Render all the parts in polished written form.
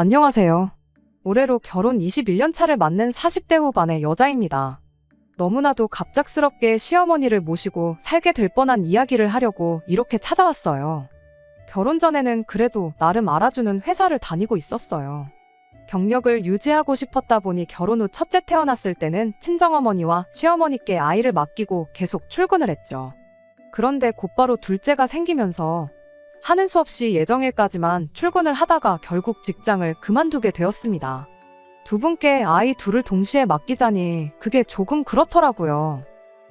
안녕하세요. 올해로 결혼 21년 차를 맞는 40대 후반의 여자입니다. 너무나도 갑작스럽게 시어머니를 모시고 살게 될 뻔한 이야기를 하려고 이렇게 찾아왔어요. 결혼 전에는 그래도 나름 알아주는 회사를 다니고 있었어요. 경력을 유지하고 싶었다 보니 결혼 후 첫째 태어났을 때는 친정어머니와 시어머니께 아이를 맡기고 계속 출근을 했죠. 그런데 곧바로 둘째가 생기면서 하는 수 없이 예정일까지만 출근을 하다가 결국 직장을 그만두게 되었습니다. 두 분께 아이 둘을 동시에 맡기자니 그게 조금 그렇더라고요.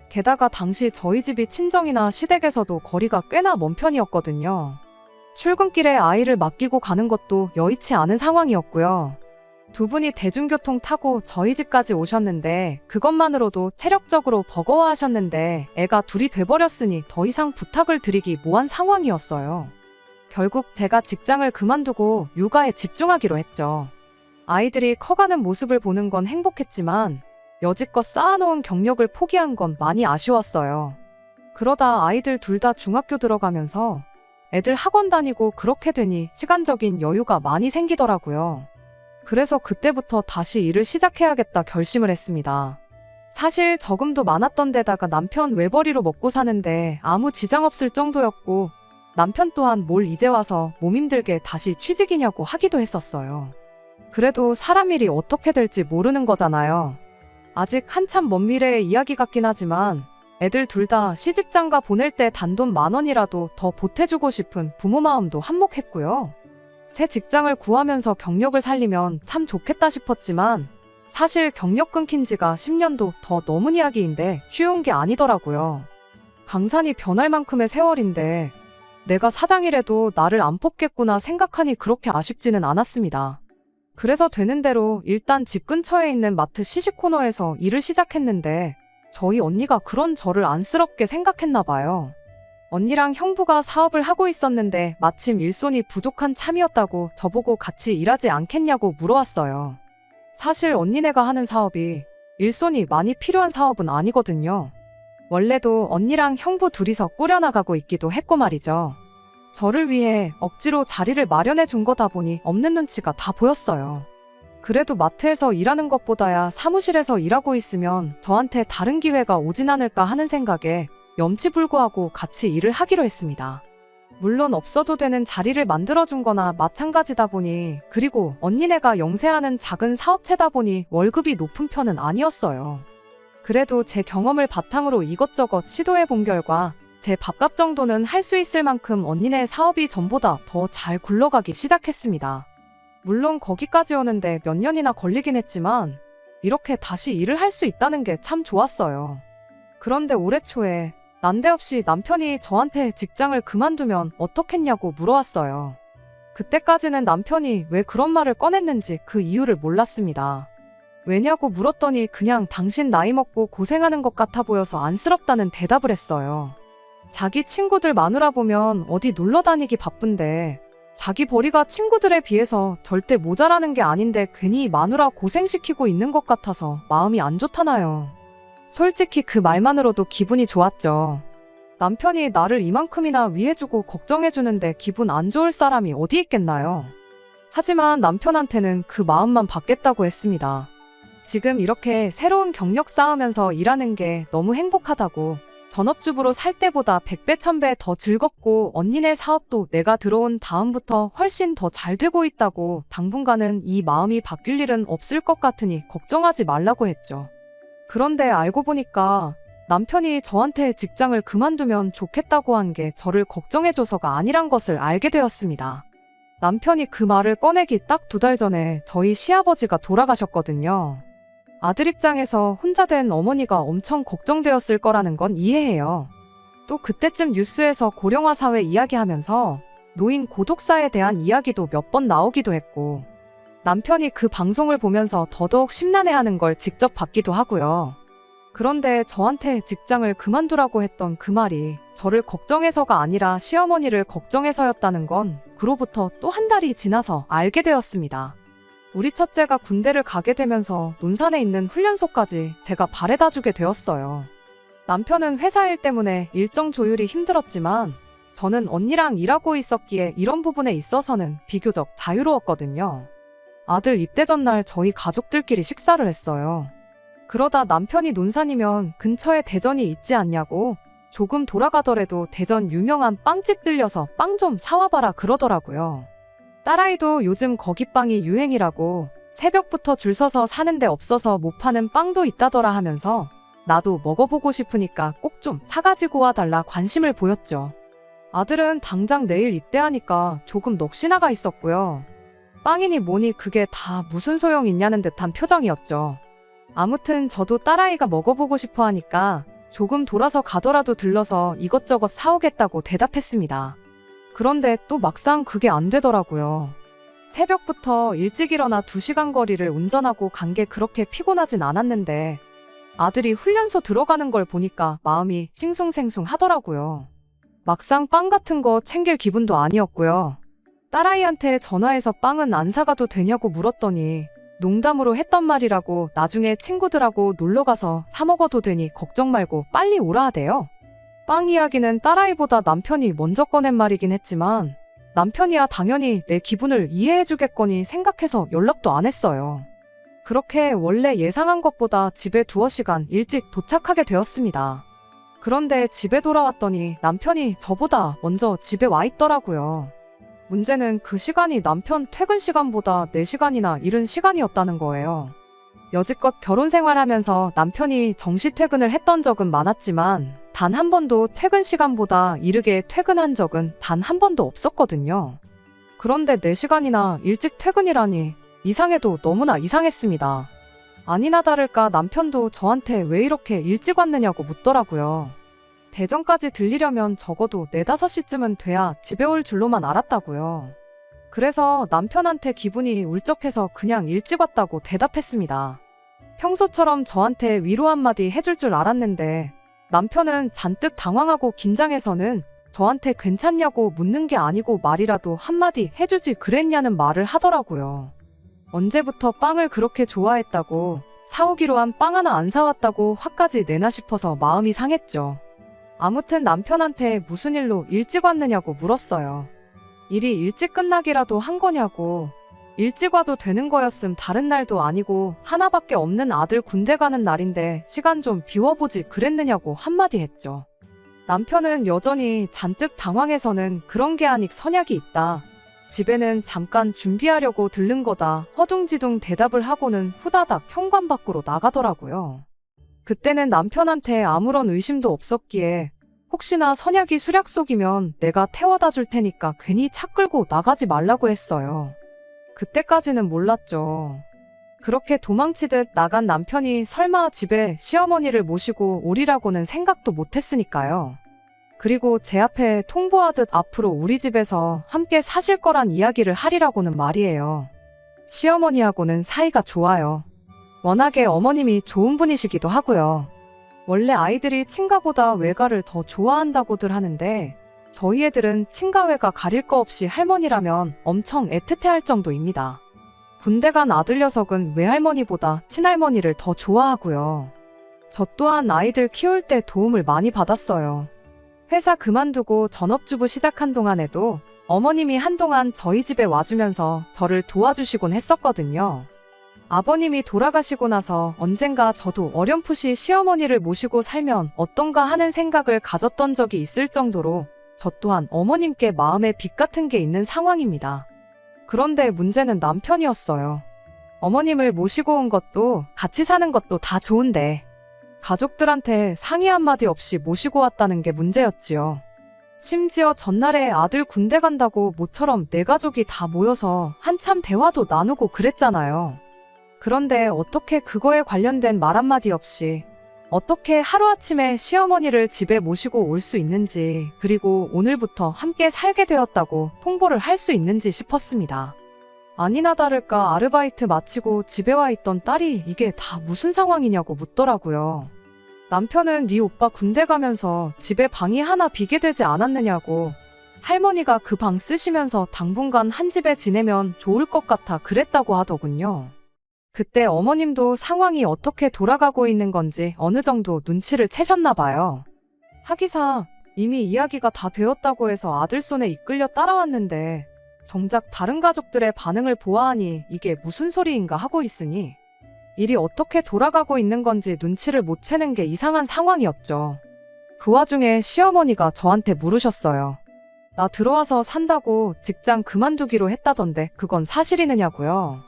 게다가 당시 저희 집이 친정이나 시댁에서도 거리가 꽤나 먼 편이었거든요. 출근길에 아이를 맡기고 가는 것도 여의치 않은 상황이었고요. 두 분이 대중교통 타고 저희 집까지 오셨는데 그것만으로도 체력적으로 버거워하셨는데 애가 둘이 돼버렸으니 더 이상 부탁을 드리기 뭐한 상황이었어요. 결국 제가 직장을 그만두고 육아에 집중하기로 했죠. 아이들이 커가는 모습을 보는 건 행복했지만 여지껏 쌓아놓은 경력을 포기한 건 많이 아쉬웠어요. 그러다 아이들 둘 다 중학교 들어가면서 애들 학원 다니고 그렇게 되니 시간적인 여유가 많이 생기더라고요. 그래서 그때부터 다시 일을 시작해야겠다 결심을 했습니다. 사실 저금도 많았던 데다가 남편 외벌이로 먹고 사는데 아무 지장 없을 정도였고 남편 또한 뭘 이제 와서 몸 힘들게 다시 취직이냐고 하기도 했었어요. 그래도 사람 일이 어떻게 될지 모르는 거잖아요. 아직 한참 먼 미래의 이야기 같긴 하지만 애들 둘 다 시집장가 보낼 때 단돈 10,000원이라도 더 보태주고 싶은 부모 마음도 한몫했고요. 새 직장을 구하면서 경력을 살리면 참 좋겠다 싶었지만 사실 경력 끊긴 지가 10년도 더 넘은 이야기인데 쉬운 게 아니더라고요. 강산이 변할 만큼의 세월인데 내가 사장이라도 나를 안 뽑겠구나 생각하니 그렇게 아쉽지는 않았습니다. 그래서 되는 대로 일단 집 근처에 있는 마트 시식 코너에서 일을 시작했는데 저희 언니가 그런 저를 안쓰럽게 생각했나 봐요. 언니랑 형부가 사업을 하고 있었는데 마침 일손이 부족한 참이었다고 저보고 같이 일하지 않겠냐고 물어왔어요. 사실 언니네가 하는 사업이 일손이 많이 필요한 사업은 아니거든요. 원래도 언니랑 형부 둘이서 꾸려나가고 있기도 했고 말이죠. 저를 위해 억지로 자리를 마련해 준 거다 보니 없는 눈치가 다 보였어요. 그래도 마트에서 일하는 것보다야 사무실에서 일하고 있으면 저한테 다른 기회가 오진 않을까 하는 생각에 염치불구하고 같이 일을 하기로 했습니다. 물론 없어도 되는 자리를 만들어준 거나 마찬가지다 보니 그리고 언니네가 영세하는 작은 사업체다 보니 월급이 높은 편은 아니었어요. 그래도 제 경험을 바탕으로 이것저것 시도해 본 결과 제 밥값 정도는 할 수 있을 만큼 언니네 사업이 전보다 더 잘 굴러가기 시작했습니다. 물론 거기까지 오는데 몇 년이나 걸리긴 했지만 이렇게 다시 일을 할 수 있다는 게 참 좋았어요. 그런데 올해 초에 난데없이 남편이 저한테 직장을 그만두면 어떻겠냐고 물어왔어요. 그때까지는 남편이 왜 그런 말을 꺼냈는지 그 이유를 몰랐습니다. 왜냐고 물었더니 그냥 당신 나이 먹고 고생하는 것 같아 보여서 안쓰럽다는 대답을 했어요. 자기 친구들 마누라 보면 어디 놀러 다니기 바쁜데 자기 벌이가 친구들에 비해서 절대 모자라는 게 아닌데 괜히 마누라 고생시키고 있는 것 같아서 마음이 안 좋다나요. 솔직히 그 말만으로도 기분이 좋았죠. 남편이 나를 이만큼이나 위해주고 걱정해주는데 기분 안 좋을 사람이 어디 있겠나요. 하지만 남편한테는 그 마음만 받겠다고 했습니다. 지금 이렇게 새로운 경력 쌓으면서 일하는 게 너무 행복하다고 전업주부로 살 때보다 100배 1000배 더 즐겁고 언니네 사업도 내가 들어온 다음부터 훨씬 더 잘 되고 있다고 당분간은 이 마음이 바뀔 일은 없을 것 같으니 걱정하지 말라고 했죠. 그런데 알고 보니까 남편이 저한테 직장을 그만두면 좋겠다고 한 게 저를 걱정해줘서가 아니란 것을 알게 되었습니다. 남편이 그 말을 꺼내기 딱 2달 전에 저희 시아버지가 돌아가셨거든요. 아들 입장에서 혼자 된 어머니가 엄청 걱정되었을 거라는 건 이해해요. 또 그때쯤 뉴스에서 고령화 사회 이야기하면서 노인 고독사에 대한 이야기도 몇 번 나오기도 했고 남편이 그 방송을 보면서 더더욱 심란해하는 걸 직접 봤기도 하고요. 그런데 저한테 직장을 그만두라고 했던 그 말이 저를 걱정해서가 아니라 시어머니를 걱정해서였다는 건 그로부터 또 1달이 지나서 알게 되었습니다. 우리 첫째가 군대를 가게 되면서 논산에 있는 훈련소까지 제가 바래다 주게 되었어요. 남편은 회사 일 때문에 일정 조율이 힘들었지만 저는 언니랑 일하고 있었기에 이런 부분에 있어서는 비교적 자유로웠거든요. 아들 입대 전날 저희 가족들끼리 식사를 했어요. 그러다 남편이 논산이면 근처에 대전이 있지 않냐고 조금 돌아가더라도 대전 유명한 빵집 들려서 빵 좀 사와봐라 그러더라고요. 딸아이도 요즘 거기 빵이 유행이라고 새벽부터 줄 서서 사는데 없어서 못 파는 빵도 있다더라 하면서 나도 먹어보고 싶으니까 꼭 좀 사가지고 와달라 관심을 보였죠. 아들은 당장 내일 입대하니까 조금 넋이나가 있었고요. 빵이니 뭐니 그게 다 무슨 소용 있냐는 듯한 표정이었죠. 아무튼 저도 딸아이가 먹어보고 싶어 하니까 조금 돌아서 가더라도 들러서 이것저것 사오겠다고 대답했습니다. 그런데 또 막상 그게 안 되더라고요. 새벽부터 일찍 일어나 2시간 거리를 운전하고 간 게 그렇게 피곤하진 않았는데 아들이 훈련소 들어가는 걸 보니까 마음이 싱숭생숭 하더라고요. 막상 빵 같은 거 챙길 기분도 아니었고요. 딸아이한테 전화해서 빵은 안 사가도 되냐고 물었더니 농담으로 했던 말이라고 나중에 친구들하고 놀러가서 사 먹어도 되니 걱정 말고 빨리 오라 하대요. 빵 이야기는 딸아이보다 남편이 먼저 꺼낸 말이긴 했지만 남편이야 당연히 내 기분을 이해해주겠거니 생각해서 연락도 안 했어요. 그렇게 원래 예상한 것보다 집에 2시간 일찍 도착하게 되었습니다. 그런데 집에 돌아왔더니 남편이 저보다 먼저 집에 와 있더라고요. 문제는 그 시간이 남편 퇴근 시간보다 4시간이나 이른 시간이었다는 거예요. 여지껏 결혼 생활하면서 남편이 정시 퇴근을 했던 적은 많았지만 단 한 번도 퇴근 시간보다 이르게 퇴근한 적은 단 한 번도 없었거든요. 그런데 4시간이나 일찍 퇴근이라니 이상해도 너무나 이상했습니다. 아니나 다를까 남편도 저한테 왜 이렇게 일찍 왔느냐고 묻더라고요. 대전까지 들리려면 적어도 4, 5시쯤은 돼야 집에 올 줄로만 알았다고요. 그래서 남편한테 기분이 울적해서 그냥 일찍 왔다고 대답했습니다. 평소처럼 저한테 위로 한마디 해줄 줄 알았는데 남편은 잔뜩 당황하고 긴장해서는 저한테 괜찮냐고 묻는 게 아니고 말이라도 한마디 해주지 그랬냐는 말을 하더라고요. 언제부터 빵을 그렇게 좋아했다고 사오기로 한 빵 하나 안 사왔다고 화까지 내나 싶어서 마음이 상했죠. 아무튼 남편한테 무슨 일로 일찍 왔느냐고 물었어요. 일이 일찍 끝나기라도 한 거냐고. 일찍 와도 되는 거였음 다른 날도 아니고 하나밖에 없는 아들 군대 가는 날인데 시간 좀 비워보지 그랬느냐고 한마디 했죠. 남편은 여전히 잔뜩 당황해서는 그런 게 아직 선약이 있다. 집에는 잠깐 준비하려고 들른 거다. 허둥지둥 대답을 하고는 후다닥 현관 밖으로 나가더라고요. 그때는 남편한테 아무런 의심도 없었기에 혹시나 선약이 수략 속이면 내가 태워다 줄 테니까 괜히 차 끌고 나가지 말라고 했어요. 그때까지는 몰랐죠. 그렇게 도망치듯 나간 남편이 설마 집에 시어머니를 모시고 오리라고는 생각도 못했으니까요. 그리고 제 앞에 통보하듯 앞으로 우리 집에서 함께 사실 거란 이야기를 하리라고는 말이에요. 시어머니하고는 사이가 좋아요. 워낙에 어머님이 좋은 분이시기도 하고요. 원래 아이들이 친가보다 외가를 더 좋아한다고들 하는데 저희 애들은 친가 외가 가릴 거 없이 할머니라면 엄청 애틋해할 정도입니다. 군대 간 아들 녀석은 외할머니보다 친할머니를 더 좋아하고요. 저 또한 아이들 키울 때 도움을 많이 받았어요. 회사 그만두고 전업주부 시작한 동안에도 어머님이 한동안 저희 집에 와주면서 저를 도와주시곤 했었거든요. 아버님이 돌아가시고 나서 언젠가 저도 어렴풋이 시어머니를 모시고 살면 어떤가 하는 생각을 가졌던 적이 있을 정도로 저 또한 어머님께 마음의 빚 같은 게 있는 상황입니다. 그런데 문제는 남편이었어요. 어머님을 모시고 온 것도 같이 사는 것도 다 좋은데 가족들한테 상의 한마디 없이 모시고 왔다는 게 문제였지요. 심지어 전날에 아들 군대 간다고 모처럼 내 가족이 다 모여서 한참 대화도 나누고 그랬잖아요. 그런데 어떻게 그거에 관련된 말 한마디 없이 어떻게 하루아침에 시어머니를 집에 모시고 올 수 있는지 그리고 오늘부터 함께 살게 되었다고 통보를 할 수 있는지 싶었습니다. 아니나 다를까 아르바이트 마치고 집에 와 있던 딸이 이게 다 무슨 상황이냐고 묻더라고요. 남편은 네 오빠 군대 가면서 집에 방이 하나 비게 되지 않았느냐고 할머니가 그 방 쓰시면서 당분간 한 집에 지내면 좋을 것 같아 그랬다고 하더군요. 그때 어머님도 상황이 어떻게 돌아가고 있는 건지 어느 정도 눈치를 채셨나 봐요. 하기사 이미 이야기가 다 되었다고 해서 아들 손에 이끌려 따라왔는데 정작 다른 가족들의 반응을 보아하니 이게 무슨 소리인가 하고 있으니 일이 어떻게 돌아가고 있는 건지 눈치를 못 채는 게 이상한 상황이었죠. 그 와중에 시어머니가 저한테 물으셨어요. 나 들어와서 산다고 직장 그만두기로 했다던데 그건 사실이느냐고요.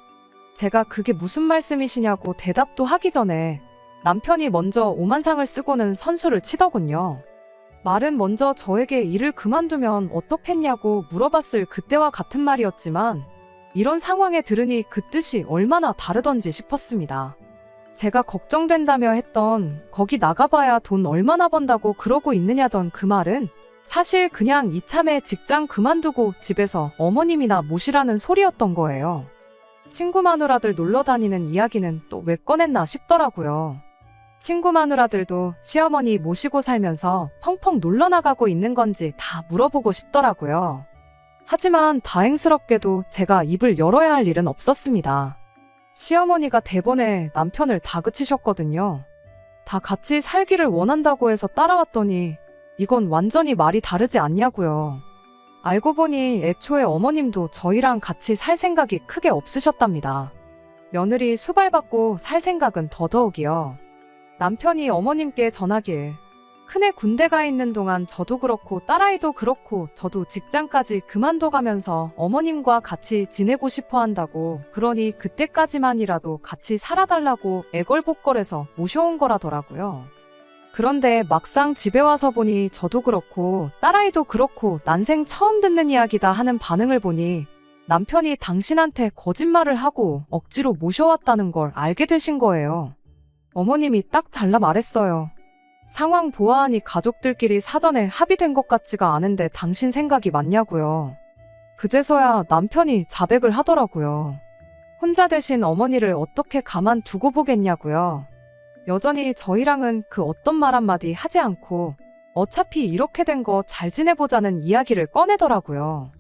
제가 그게 무슨 말씀이시냐고 대답도 하기 전에 남편이 먼저 오만상을 쓰고는 선수를 치더군요. 말은 먼저 저에게 일을 그만두면 어떻겠냐고 물어봤을 그때와 같은 말이었지만 이런 상황에 들으니 그 뜻이 얼마나 다르던지 싶었습니다. 제가 걱정된다며 했던 거기 나가봐야 돈 얼마나 번다고 그러고 있느냐던 그 말은 사실 그냥 이참에 직장 그만두고 집에서 어머님이나 모시라는 소리였던 거예요. 친구 마누라들 놀러 다니는 이야기는 또 왜 꺼냈나 싶더라고요. 친구 마누라들도 시어머니 모시고 살면서 펑펑 놀러 나가고 있는 건지 다 물어보고 싶더라고요. 하지만 다행스럽게도 제가 입을 열어야 할 일은 없었습니다. 시어머니가 대번에 남편을 다그치셨거든요. 다 같이 살기를 원한다고 해서 따라왔더니 이건 완전히 말이 다르지 않냐고요. 알고 보니 애초에 어머님도 저희랑 같이 살 생각이 크게 없으셨답니다. 며느리 수발받고 살 생각은 더더욱이요. 남편이 어머님께 전하길 큰애 군대 가 있는 동안 저도 그렇고 딸아이도 그렇고 저도 직장까지 그만둬가면서 어머님과 같이 지내고 싶어 한다고 그러니 그때까지만이라도 같이 살아달라고 애걸복걸해서 모셔온 거라더라고요. 그런데 막상 집에 와서 보니 저도 그렇고 딸아이도 그렇고 난생 처음 듣는 이야기다 하는 반응을 보니 남편이 당신한테 거짓말을 하고 억지로 모셔왔다는 걸 알게 되신 거예요. 어머님이 딱 잘라 말했어요. 상황 보아하니 가족들끼리 사전에 합의된 것 같지가 않은데 당신 생각이 맞냐고요. 그제서야 남편이 자백을 하더라고요. 혼자 되신 어머니를 어떻게 가만 두고 보겠냐고요. 여전히 저희랑은 그 어떤 말 한마디 하지 않고 어차피 이렇게 된 거 잘 지내보자는 이야기를 꺼내더라고요.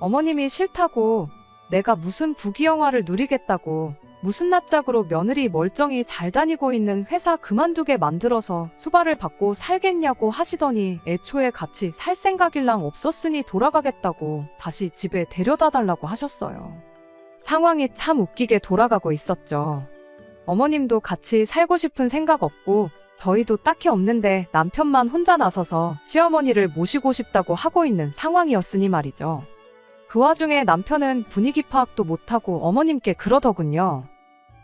어머님이 싫다고 내가 무슨 부귀영화를 누리겠다고 무슨 낯짝으로 며느리 멀쩡히 잘 다니고 있는 회사 그만두게 만들어서 수발을 받고 살겠냐고 하시더니 애초에 같이 살 생각일랑 없었으니 돌아가겠다고 다시 집에 데려다 달라고 하셨어요. 상황이 참 웃기게 돌아가고 있었죠. 어머님도 같이 살고 싶은 생각 없고 저희도 딱히 없는데 남편만 혼자 나서서 시어머니를 모시고 싶다고 하고 있는 상황이었으니 말이죠. 그 와중에 남편은 분위기 파악도 못하고 어머님께 그러더군요.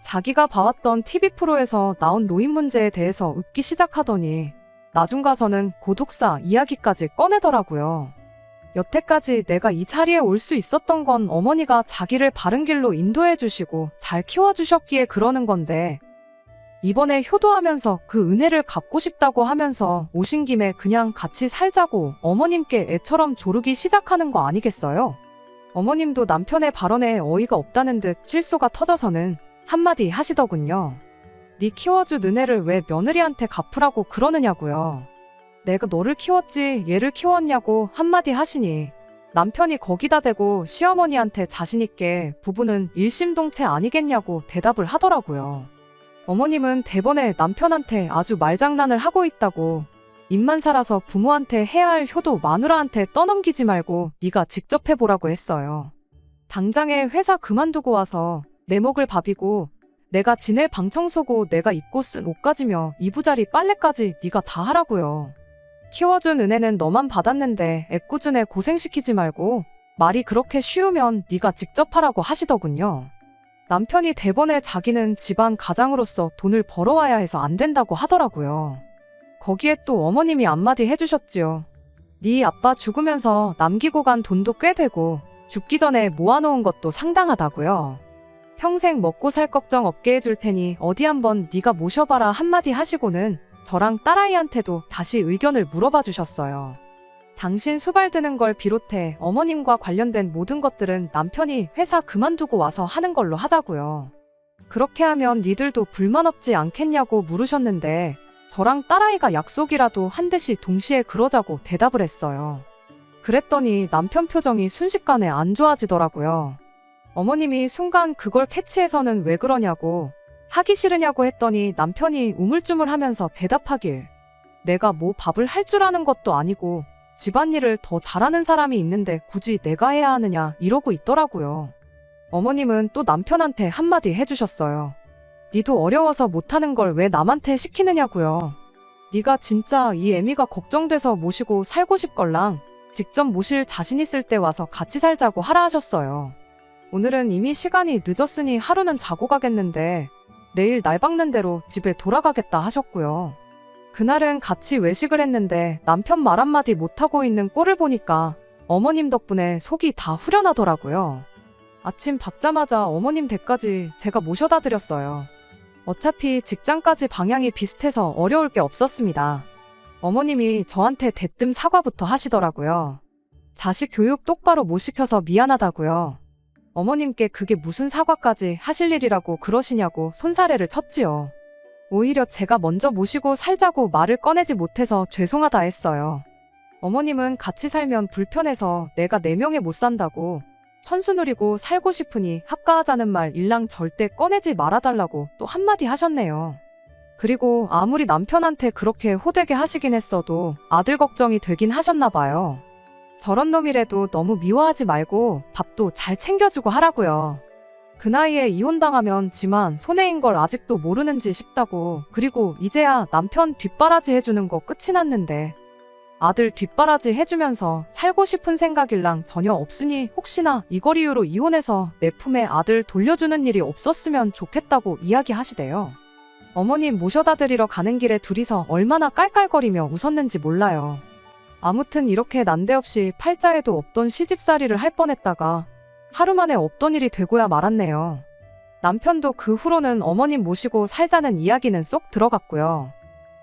자기가 봐왔던 TV 프로에서 나온 노인 문제에 대해서 웃기 시작하더니 나중 가서는 고독사 이야기까지 꺼내더라고요. 여태까지 내가 이 자리에 올 수 있었던 건 어머니가 자기를 바른 길로 인도해 주시고 잘 키워주셨기에 그러는 건데 이번에 효도하면서 그 은혜를 갚고 싶다고 하면서 오신 김에 그냥 같이 살자고 어머님께 애처럼 조르기 시작하는 거 아니겠어요? 어머님도 남편의 발언에 어이가 없다는 듯 실소가 터져서는 한마디 하시더군요. 네 키워준 은혜를 왜 며느리한테 갚으라고 그러느냐고요. 내가 너를 키웠지 얘를 키웠냐고 한마디 하시니 남편이 거기다 대고 시어머니한테 자신있게 부부는 일심동체 아니겠냐고 대답을 하더라고요. 어머님은 대번에 남편한테 아주 말장난을 하고 있다고 입만 살아서 부모한테 해야 할 효도 마누라한테 떠넘기지 말고 네가 직접 해보라고 했어요. 당장에 회사 그만두고 와서 내 먹을 밥이고 내가 지낼 방 청소고 내가 입고 쓴 옷까지며 이부자리 빨래까지 네가 다 하라고요. 키워준 은혜는 너만 받았는데 애꿎은 애 고생시키지 말고 말이 그렇게 쉬우면 네가 직접 하라고 하시더군요. 남편이 대번에 자기는 집안 가장으로서 돈을 벌어와야 해서 안 된다고 하더라고요. 거기에 또 어머님이 한마디 해주셨지요. 네 아빠 죽으면서 남기고 간 돈도 꽤 되고 죽기 전에 모아놓은 것도 상당하다고요. 평생 먹고 살 걱정 없게 해줄 테니 어디 한번 네가 모셔봐라 한마디 하시고는 저랑 딸아이한테도 다시 의견을 물어봐 주셨어요. 당신 수발드는 걸 비롯해 어머님과 관련된 모든 것들은 남편이 회사 그만두고 와서 하는 걸로 하자고요. 그렇게 하면 니들도 불만 없지 않겠냐고 물으셨는데 저랑 딸아이가 약속이라도 한 듯이 동시에 그러자고 대답을 했어요. 그랬더니 남편 표정이 순식간에 안 좋아지더라고요. 어머님이 순간 그걸 캐치해서는 왜 그러냐고 하기 싫으냐고 했더니 남편이 우물쭈물하면서 대답하길 내가 뭐 밥을 할 줄 아는 것도 아니고 집안일을 더 잘하는 사람이 있는데 굳이 내가 해야 하느냐 이러고 있더라고요. 어머님은 또 남편한테 한마디 해주셨어요. 니도 어려워서 못하는 걸 왜 남한테 시키느냐고요. 니가 진짜 이 애미가 걱정돼서 모시고 살고 싶걸랑 직접 모실 자신 있을 때 와서 같이 살자고 하라 하셨어요. 오늘은 이미 시간이 늦었으니 하루는 자고 가겠는데 내일 날 박는 대로 집에 돌아가겠다 하셨고요. 그날은 같이 외식을 했는데 남편 말 한마디 못하고 있는 꼴을 보니까 어머님 덕분에 속이 다 후련하더라고요. 아침 받자마자 어머님 댁까지 제가 모셔다 드렸어요. 어차피 직장까지 방향이 비슷해서 어려울 게 없었습니다. 어머님이 저한테 대뜸 사과부터 하시더라고요. 자식 교육 똑바로 못 시켜서 미안하다고요. 어머님께 그게 무슨 사과까지 하실 일이라고 그러시냐고 손사래를 쳤지요. 오히려 제가 먼저 모시고 살자고 말을 꺼내지 못해서 죄송하다 했어요. 어머님은 같이 살면 불편해서 내가 내 명에 못 산다고 천수 누리고 살고 싶으니 합가하자는 말 일랑 절대 꺼내지 말아달라고 또 한마디 하셨네요. 그리고 아무리 남편한테 그렇게 호되게 하시긴 했어도 아들 걱정이 되긴 하셨나 봐요. 저런 놈이라도 너무 미워하지 말고 밥도 잘 챙겨주고 하라고요. 그 나이에 이혼당하면 지만 손해인 걸 아직도 모르는지 싶다고. 그리고 이제야 남편 뒷바라지 해주는 거 끝이 났는데 아들 뒷바라지 해주면서 살고 싶은 생각일랑 전혀 없으니 혹시나 이걸 이유로 이혼해서 내 품에 아들 돌려주는 일이 없었으면 좋겠다고 이야기하시대요. 어머님 모셔다 드리러 가는 길에 둘이서 얼마나 깔깔거리며 웃었는지 몰라요. 아무튼 이렇게 난데없이 팔자에도 없던 시집살이를 할 뻔했다가 하루 만에 없던 일이 되고야 말았네요. 남편도 그 후로는 어머님 모시고 살자는 이야기는 쏙 들어갔고요.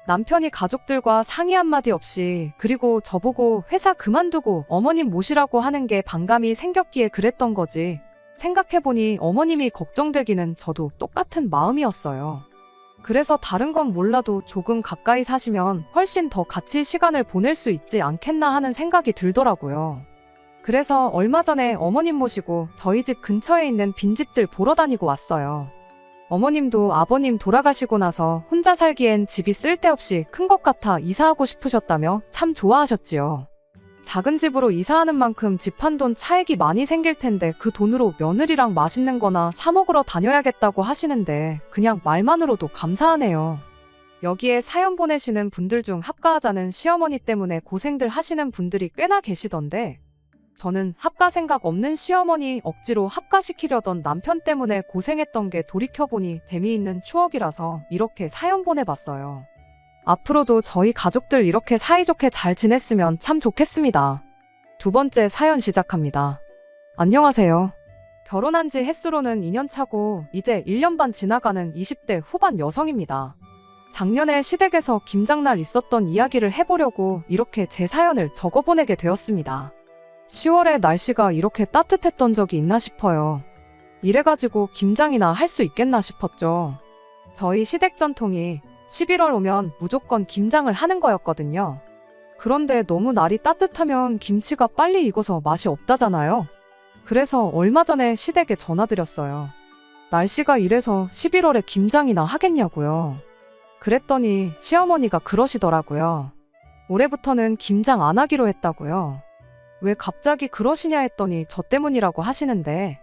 남편이 가족들과 상의 한마디 없이 그리고 저보고 회사 그만두고 어머님 모시라고 하는 게 반감이 생겼기에 그랬던 거지. 생각해보니 어머님이 걱정되기는 저도 똑같은 마음이었어요. 그래서 다른 건 몰라도 조금 가까이 사시면 훨씬 더 같이 시간을 보낼 수 있지 않겠나 하는 생각이 들더라고요. 그래서 얼마 전에 어머님 모시고 저희 집 근처에 있는 빈집들 보러 다니고 왔어요. 어머님도 아버님 돌아가시고 나서 혼자 살기엔 집이 쓸데없이 큰 것 같아 이사하고 싶으셨다며 참 좋아하셨지요. 작은 집으로 이사하는 만큼 집 한 돈 차익이 많이 생길 텐데 그 돈으로 며느리랑 맛있는 거나 사 먹으러 다녀야겠다고 하시는데 그냥 말만으로도 감사하네요. 여기에 사연 보내시는 분들 중 합가하자는 시어머니 때문에 고생들 하시는 분들이 꽤나 계시던데 저는 합가 생각 없는 시어머니 억지로 합가시키려던 남편 때문에 고생했던 게 돌이켜보니 재미있는 추억이라서 이렇게 사연 보내봤어요. 앞으로도 저희 가족들 이렇게 사이좋게 잘 지냈으면 참 좋겠습니다. 두 번째 사연 시작합니다. 안녕하세요. 결혼한 지 햇수로는 2년 차고 이제 1년 반 지나가는 20대 후반 여성입니다. 작년에 시댁에서 김장날 있었던 이야기를 해보려고 이렇게 제 사연을 적어보내게 되었습니다. 10월에 날씨가 이렇게 따뜻했던 적이 있나 싶어요. 이래가지고 김장이나 할 수 있겠나 싶었죠. 저희 시댁 전통이 11월 오면 무조건 김장을 하는 거였거든요. 그런데 너무 날이 따뜻하면 김치가 빨리 익어서 맛이 없다잖아요. 그래서 얼마 전에 시댁에 전화드렸어요. 날씨가 이래서 11월에 김장이나 하겠냐고요. 그랬더니 시어머니가 그러시더라고요. 올해부터는 김장 안 하기로 했다고요. 왜 갑자기 그러시냐 했더니 저 때문이라고 하시는데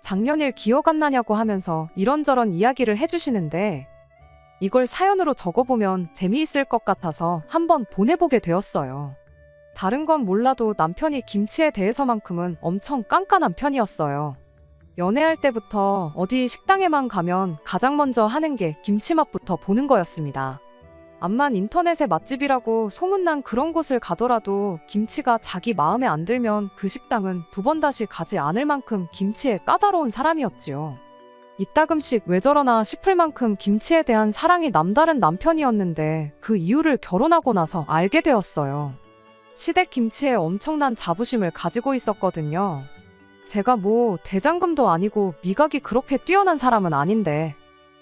작년 일 기억 안 나냐고 하면서 이런저런 이야기를 해주시는데 이걸 사연으로 적어보면 재미있을 것 같아서 한번 보내보게 되었어요. 다른 건 몰라도 남편이 김치에 대해서만큼은 엄청 깐깐한 편이었어요. 연애할 때부터 어디 식당에만 가면 가장 먼저 하는 게 김치맛부터 보는 거였습니다. 암만 인터넷에 맛집이라고 소문난 그런 곳을 가더라도 김치가 자기 마음에 안 들면 그 식당은 두 번 다시 가지 않을 만큼 김치에 까다로운 사람이었지요. 이따금씩 왜 저러나 싶을 만큼 김치에 대한 사랑이 남다른 남편이었는데 그 이유를 결혼하고 나서 알게 되었어요. 시댁 김치에 엄청난 자부심을 가지고 있었거든요. 제가 뭐 대장금도 아니고 미각이 그렇게 뛰어난 사람은 아닌데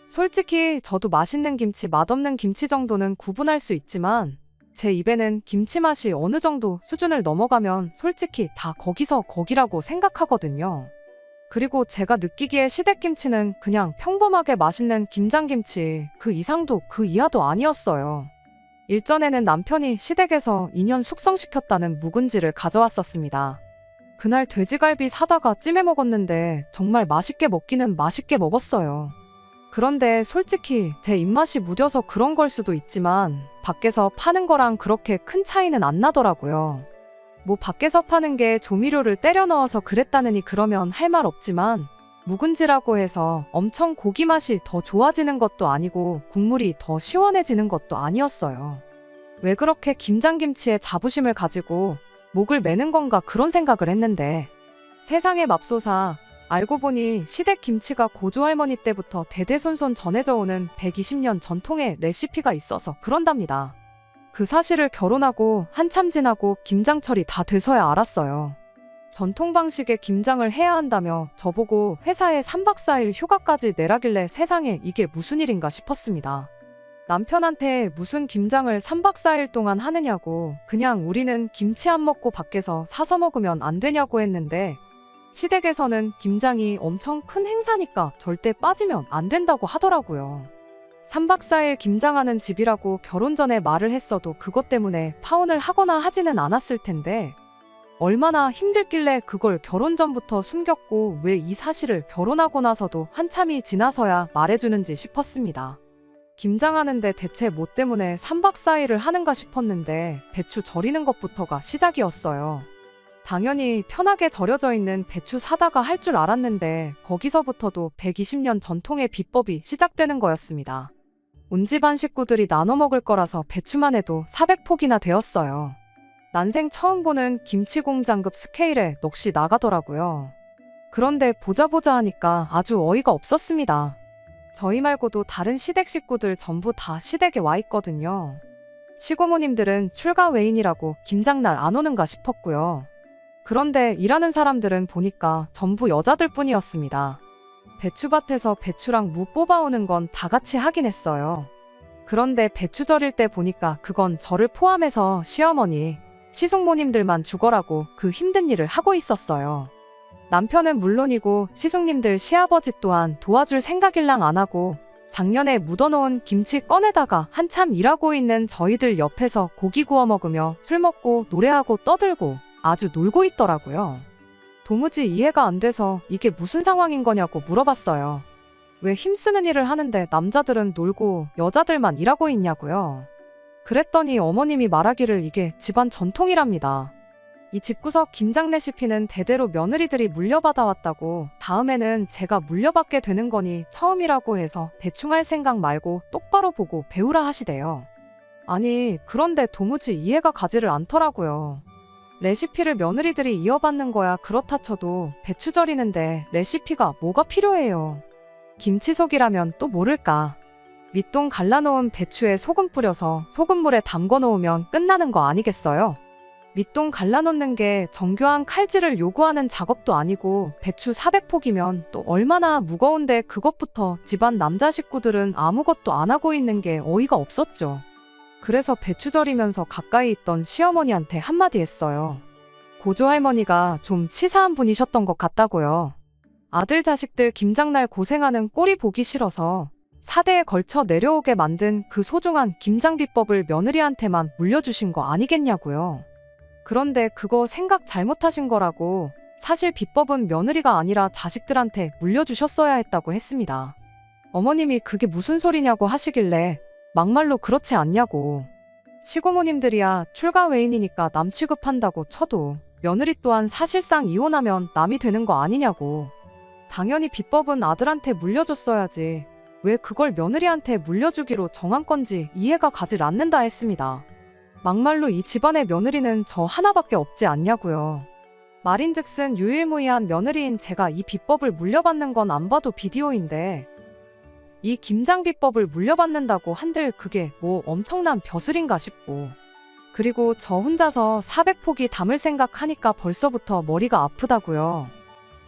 솔직히 저도 맛있는 김치, 맛없는 김치 정도는 구분할 수 있지만 제 입에는 김치 맛이 어느 정도 수준을 넘어가면 솔직히 다 거기서 거기라고 생각하거든요. 그리고 제가 느끼기에 시댁김치는 그냥 평범하게 맛있는 김장김치 그 이상도 그 이하도 아니었어요. 일전에는 남편이 시댁에서 인연 숙성시켰다는 묵은지를 가져왔었습니다. 그날 돼지갈비 사다가 찜해 먹었는데 정말 맛있게 먹기는 맛있게 먹었어요. 그런데 솔직히 제 입맛이 무뎌서 그런 걸 수도 있지만 밖에서 파는 거랑 그렇게 큰 차이는 안 나더라고요. 뭐 밖에서 파는 게 조미료를 때려 넣어서 그랬다느니 그러면 할 말 없지만 묵은지라고 해서 엄청 고기 맛이 더 좋아지는 것도 아니고 국물이 더 시원해지는 것도 아니었어요. 왜 그렇게 김장김치에 자부심을 가지고 목을 매는 건가 그런 생각을 했는데 세상에 맙소사 알고 보니 시댁 김치가 고조할머니 때부터 대대손손 전해져 오는 120년 전통의 레시피가 있어서 그런답니다. 그 사실을 결혼하고 한참 지나고 김장철이 다 돼서야 알았어요. 전통 방식의 김장을 해야 한다며 저보고 회사에 3박 4일 휴가까지 내라길래 세상에 이게 무슨 일인가 싶었습니다. 남편한테 무슨 김장을 3박 4일 동안 하느냐고 그냥 우리는 김치 안 먹고 밖에서 사서 먹으면 안 되냐고 했는데 시댁에서는 김장이 엄청 큰 행사니까 절대 빠지면 안 된다고 하더라고요. 3박 4일 김장하는 집이라고 결혼 전에 말을 했어도 그것 때문에 파혼을 하거나 하지는 않았을 텐데 얼마나 힘들길래 그걸 결혼 전부터 숨겼고 왜 이 사실을 결혼하고 나서도 한참이 지나서야 말해주는지 싶었습니다. 김장하는데 대체 뭐 때문에 3박 4일을 하는가 싶었는데 배추 절이는 것부터가 시작이었어요. 당연히 편하게 절여져 있는 배추 사다가 할 줄 알았는데 거기서부터도 120년 전통의 비법이 시작되는 거였습니다. 온 집안 식구들이 나눠 먹을 거라서 배추만 해도 400포기나 되었어요. 난생 처음 보는 김치 공장급 스케일에 넋이 나가더라고요. 그런데 보자 하니까 아주 어이가 없었습니다. 저희 말고도 다른 시댁 식구들 전부 다 시댁에 와 있거든요. 시고모님들은 출가 외인이라고 김장날 안 오는가 싶었고요. 그런데 일하는 사람들은 보니까 전부 여자들 뿐이었습니다. 배추밭에서 배추랑 무 뽑아오는 건 다 같이 하긴 했어요. 그런데 배추 절일 때 보니까 그건 저를 포함해서 시어머니, 시숙모님들만 죽어라고 그 힘든 일을 하고 있었어요. 남편은 물론이고 시숙님들 시아버지 또한 도와줄 생각일랑 안 하고 작년에 묻어놓은 김치 꺼내다가 한참 일하고 있는 저희들 옆에서 고기 구워 먹으며 술 먹고 노래하고 떠들고 아주 놀고 있더라고요. 도무지 이해가 안 돼서 이게 무슨 상황인 거냐고 물어봤어요. 왜 힘쓰는 일을 하는데 남자들은 놀고 여자들만 일하고 있냐고요. 그랬더니 어머님이 말하기를 이게 집안 전통이랍니다. 이 집구석 김장 레시피는 대대로 며느리들이 물려받아 왔다고 다음에는 제가 물려받게 되는 거니 처음이라고 해서 대충 할 생각 말고 똑바로 보고 배우라 하시대요. 아니 그런데 도무지 이해가 가지를 않더라고요. 레시피를 며느리들이 이어받는 거야 그렇다 쳐도 배추 절이는데 레시피가 뭐가 필요해요. 김치속이라면 또 모를까. 밑동 갈라놓은 배추에 소금 뿌려서 소금물에 담궈 놓으면 끝나는 거 아니겠어요? 밑동 갈라놓는 게 정교한 칼질을 요구하는 작업도 아니고 배추 400포기면 또 얼마나 무거운데 그것부터 집안 남자 식구들은 아무것도 안 하고 있는 게 어이가 없었죠. 그래서 배추 절이면서 가까이 있던 시어머니한테 한마디 했어요. 고조할머니가 좀 치사한 분이셨던 것 같다고요. 아들 자식들 김장날 고생하는 꼴이 보기 싫어서 4대에 걸쳐 내려오게 만든 그 소중한 김장 비법을 며느리한테만 물려주신 거 아니겠냐고요. 그런데 그거 생각 잘못하신 거라고 사실 비법은 며느리가 아니라 자식들한테 물려주셨어야 했다고 했습니다. 어머님이 그게 무슨 소리냐고 하시길래 막말로 그렇지 않냐고. 시고모님들이야 출가 외인이니까 남 취급한다고 쳐도 며느리 또한 사실상 이혼하면 남이 되는 거 아니냐고. 당연히 비법은 아들한테 물려줬어야지 왜 그걸 며느리한테 물려주기로 정한 건지 이해가 가질 않는다 했습니다. 막말로 이 집안의 며느리는 저 하나밖에 없지 않냐고요. 말인즉슨 유일무이한 며느리인 제가 이 비법을 물려받는 건 안 봐도 비디오인데 이 김장 비법을 물려받는다고 한들 그게 뭐 엄청난 벼슬인가 싶고 그리고 저 혼자서 400포기 담을 생각하니까 벌써부터 머리가 아프다고요.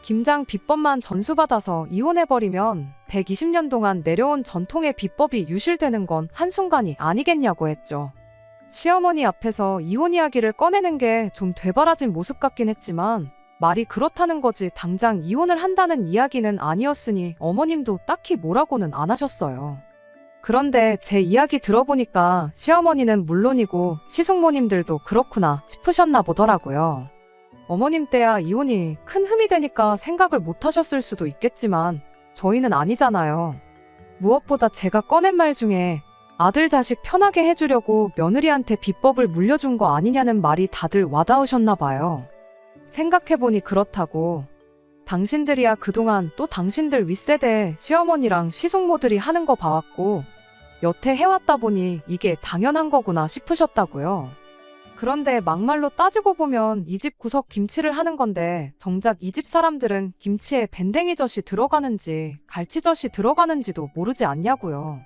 김장 비법만 전수받아서 이혼해버리면 120년 동안 내려온 전통의 비법이 유실되는 건 한순간이 아니겠냐고 했죠. 시어머니 앞에서 이혼 이야기를 꺼내는 게 좀 되바라진 모습 같긴 했지만 말이 그렇다는 거지 당장 이혼을 한다는 이야기는 아니었으니 어머님도 딱히 뭐라고는 안 하셨어요. 그런데 제 이야기 들어보니까 시어머니는 물론이고 시숙모님들도 그렇구나 싶으셨나 보더라고요. 어머님 때야 이혼이 큰 흠이 되니까 생각을 못 하셨을 수도 있겠지만 저희는 아니잖아요. 무엇보다 제가 꺼낸 말 중에 아들 자식 편하게 해주려고 며느리한테 비법을 물려준 거 아니냐는 말이 다들 와닿으셨나 봐요. 생각해보니 그렇다고. 당신들이야 그동안 또 당신들 윗세대 시어머니랑 시숙모들이 하는 거 봐왔고 여태 해왔다 보니 이게 당연한 거구나 싶으셨다고요. 그런데 막말로 따지고 보면 이 집 구석 김치를 하는 건데 정작 이 집 사람들은 김치에 밴댕이젓이 들어가는지 갈치젓이 들어가는지도 모르지 않냐고요.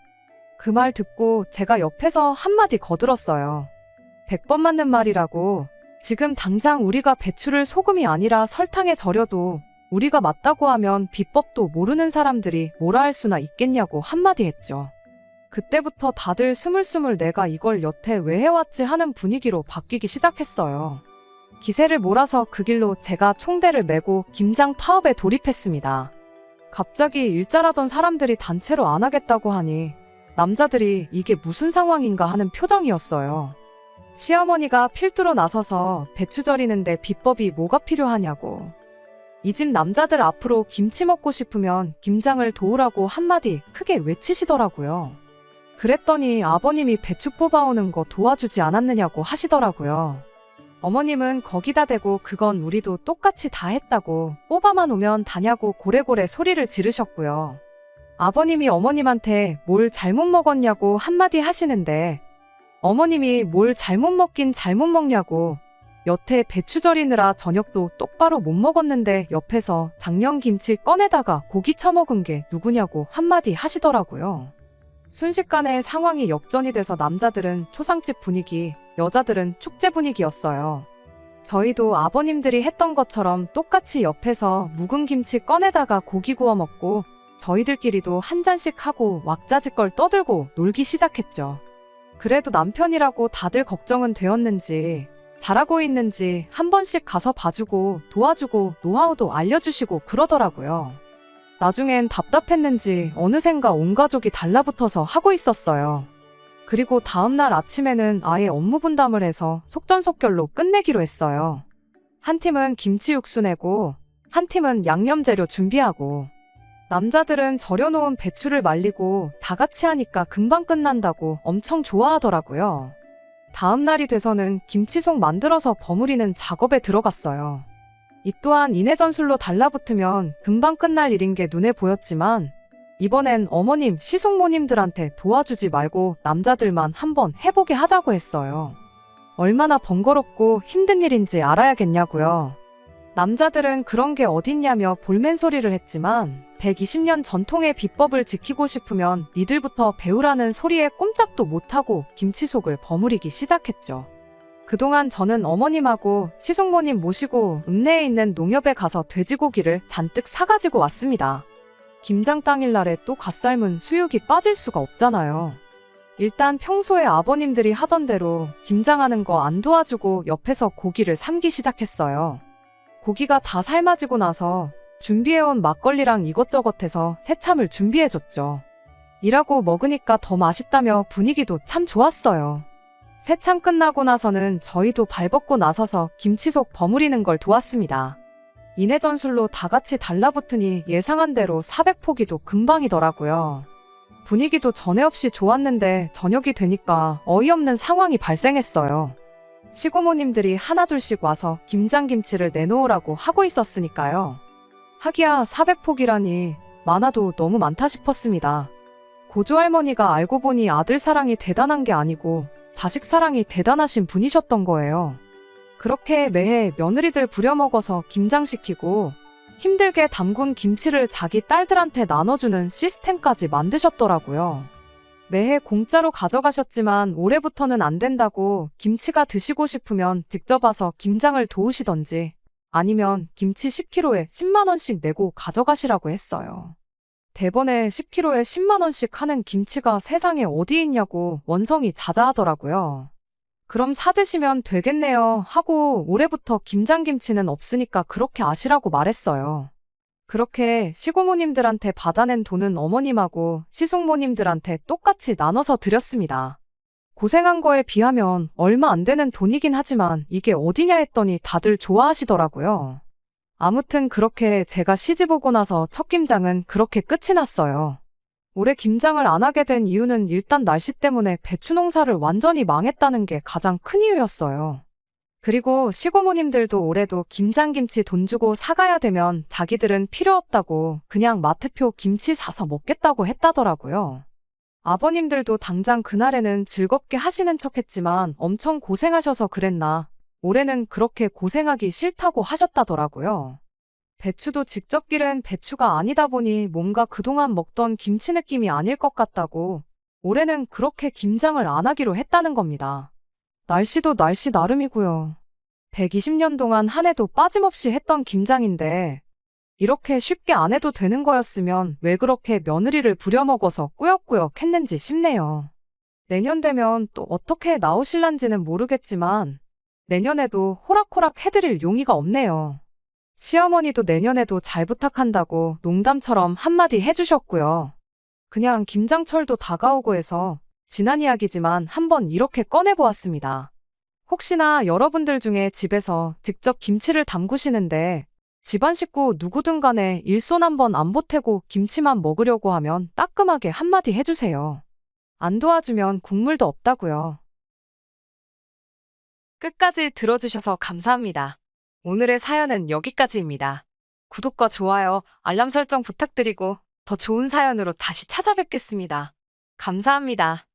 그 말 듣고 제가 옆에서 한마디 거들었어요. 100번 맞는 말이라고. 지금 당장 우리가 배추를 소금이 아니라 설탕에 절여도 우리가 맞다고 하면 비법도 모르는 사람들이 뭐라 할 수나 있겠냐고 한마디 했죠. 그때부터 다들 스물스물 내가 이걸 여태 왜 해왔지 하는 분위기로 바뀌기 시작했어요. 기세를 몰아서 그 길로 제가 총대를 메고 김장 파업에 돌입했습니다. 갑자기 일잘하던 사람들이 단체로 안 하겠다고 하니 남자들이 이게 무슨 상황인가 하는 표정이었어요. 시어머니가 필두로 나서서 배추 절이는데 비법이 뭐가 필요하냐고. 이 집 남자들 앞으로 김치 먹고 싶으면 김장을 도우라고 한마디 크게 외치시더라고요. 그랬더니 아버님이 배추 뽑아오는 거 도와주지 않았느냐고 하시더라고요. 어머님은 거기다 대고 그건 우리도 똑같이 다 했다고 뽑아만 오면 다냐고 고래고래 소리를 지르셨고요. 아버님이 어머님한테 뭘 잘못 먹었냐고 한마디 하시는데 어머님이 뭘 잘못 먹긴 잘못 먹냐고 여태 배추 절이느라 저녁도 똑바로 못 먹었는데 옆에서 작년김치 꺼내다가 고기 처먹은 게 누구냐고 한마디 하시더라고요. 순식간에 상황이 역전이 돼서 남자들은 초상집 분위기, 여자들은 축제 분위기였어요. 저희도 아버님들이 했던 것처럼 똑같이 옆에서 묵은 김치 꺼내다가 고기 구워 먹고 저희들끼리도 한 잔씩 하고 왁자지껄 떠들고 놀기 시작했죠. 그래도 남편이라고 다들 걱정은 되었는지 잘하고 있는지 한 번씩 가서 봐주고 도와주고 노하우도 알려주시고 그러더라고요. 나중엔 답답했는지 어느샌가 온 가족이 달라붙어서 하고 있었어요. 그리고 다음날 아침에는 아예 업무 분담을 해서 속전속결로 끝내기로 했어요. 한 팀은 김치 육수 내고 한 팀은 양념 재료 준비하고 남자들은 절여놓은 배추를 말리고 다 같이 하니까 금방 끝난다고 엄청 좋아하더라고요. 다음 날이 돼서는 김치속 만들어서 버무리는 작업에 들어갔어요. 이 또한 이내전술로 달라붙으면 금방 끝날 일인 게 눈에 보였지만 이번엔 어머님, 시숙모님들한테 도와주지 말고 남자들만 한번 해보게 하자고 했어요. 얼마나 번거롭고 힘든 일인지 알아야겠냐고요. 남자들은 그런 게 어딨냐며 볼멘소리를 했지만 120년 전통의 비법을 지키고 싶으면 니들부터 배우라는 소리에 꼼짝도 못하고 김치속을 버무리기 시작했죠. 그동안 저는 어머님하고 시숙모님 모시고 읍내에 있는 농협에 가서 돼지고기를 잔뜩 사가지고 왔습니다. 김장 당일날에 또 갓 삶은 수육이 빠질 수가 없잖아요. 일단 평소에 아버님들이 하던 대로 김장하는 거 안 도와주고 옆에서 고기를 삶기 시작했어요. 고기가 다 삶아지고 나서 준비해온 막걸리랑 이것저것 해서 새참을 준비해줬죠. 일하고 먹으니까 더 맛있다며 분위기도 참 좋았어요. 새참 끝나고 나서는 저희도 발벗고 나서서 김치속 버무리는 걸 도왔습니다. 이내전술로 다 같이 달라붙으니 예상한 대로 400포기도 금방이더라고요. 분위기도 전에 없이 좋았는데 저녁이 되니까 어이없는 상황이 발생했어요. 시고모님들이 하나둘씩 와서 김장김치를 내놓으라고 하고 있었으니까요. 하기야 400포기라니 많아도 너무 많다 싶었습니다. 고조할머니가 알고 보니 아들 사랑이 대단한 게 아니고 자식 사랑이 대단하신 분이셨던 거예요. 그렇게 매해 며느리들 부려먹어서 김장시키고 힘들게 담근 김치를 자기 딸들한테 나눠주는 시스템까지 만드셨더라고요. 매해 공짜로 가져가셨지만 올해부터는 안 된다고 김치가 드시고 싶으면 직접 와서 김장을 도우시던지 아니면 김치 10kg에 10만 원씩 내고 가져가시라고 했어요. 대번에 10kg에 10만 원씩 하는 김치가 세상에 어디 있냐고 원성이 자자하더라고요. 그럼 사드시면 되겠네요 하고 올해부터 김장김치는 없으니까 그렇게 아시라고 말했어요. 그렇게 시고모님들한테 받아낸 돈은 어머님하고 시숙모님들한테 똑같이 나눠서 드렸습니다. 고생한 거에 비하면 얼마 안 되는 돈이긴 하지만 이게 어디냐 했더니 다들 좋아하시더라고요. 아무튼 그렇게 제가 시집 오고 나서 첫 김장은 그렇게 끝이 났어요. 올해 김장을 안 하게 된 이유는 일단 날씨 때문에 배추 농사를 완전히 망했다는 게 가장 큰 이유였어요. 그리고 시고모님들도 올해도 김장김치 돈 주고 사가야 되면 자기들은 필요 없다고 그냥 마트표 김치 사서 먹겠다고 했다더라고요. 아버님들도 당장 그날에는 즐겁게 하시는 척 했지만 엄청 고생하셔서 그랬나 올해는 그렇게 고생하기 싫다고 하셨다더라고요. 배추도 직접 기른 배추가 아니다 보니 뭔가 그동안 먹던 김치 느낌이 아닐 것 같다고 올해는 그렇게 김장을 안 하기로 했다는 겁니다. 날씨도 날씨 나름이고요. 120년 동안 한 해도 빠짐없이 했던 김장인데 이렇게 쉽게 안 해도 되는 거였으면 왜 그렇게 며느리를 부려먹어서 꾸역꾸역 했는지 싶네요. 내년 되면 또 어떻게 나오실란지는 모르겠지만 내년에도 호락호락 해드릴 용의가 없네요. 시어머니도 내년에도 잘 부탁한다고 농담처럼 한마디 해주셨고요. 그냥 김장철도 다가오고 해서 지난 이야기지만 한번 이렇게 꺼내보았습니다. 혹시나 여러분들 중에 집에서 직접 김치를 담그시는데 집안 식구 누구든 간에 일손 한번 안 보태고 김치만 먹으려고 하면 따끔하게 한마디 해주세요. 안 도와주면 국물도 없다고요. 끝까지 들어주셔서 감사합니다. 오늘의 사연은 여기까지입니다. 구독과 좋아요, 알람 설정 부탁드리고 더 좋은 사연으로 다시 찾아뵙겠습니다. 감사합니다.